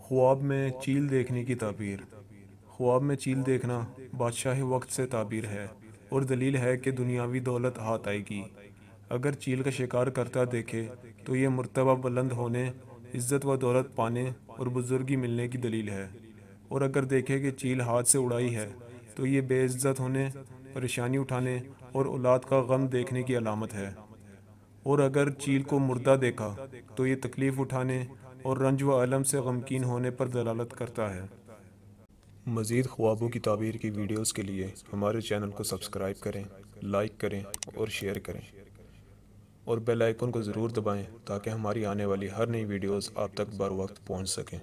خواب میں چیل دیکھنے کی تعبیر۔ خواب میں چیل دیکھنا بادشاہ وقت سے تعبیر ہے اور دلیل ہے کہ دنیاوی دولت ہاتھ آئے گی۔ اگر چیل کا شکار کرتا دیکھے تو یہ مرتبہ بلند ہونے، عزت و دولت پانے اور بزرگی ملنے کی دلیل ہے، اور اگر دیکھے کہ چیل ہاتھ سے اڑائی ہے تو یہ بے عزت ہونے، پریشانی اٹھانے اور اولاد کا غم دیکھنے کی علامت ہے، اور اگر چیل کو مردہ دیکھا تو یہ تکلیف اٹھانے اور رنج و الم سے غمگین ہونے پر دلالت کرتا ہے۔ مزید خوابوں کی تعبیر کی ویڈیوز کے لیے ہمارے چینل کو سبسکرائب کریں، لائک کریں اور شیئر کریں، اور بیل آئیکن کو ضرور دبائیں تاکہ ہماری آنے والی ہر نئی ویڈیوز آپ تک بر وقت پہنچ سکیں۔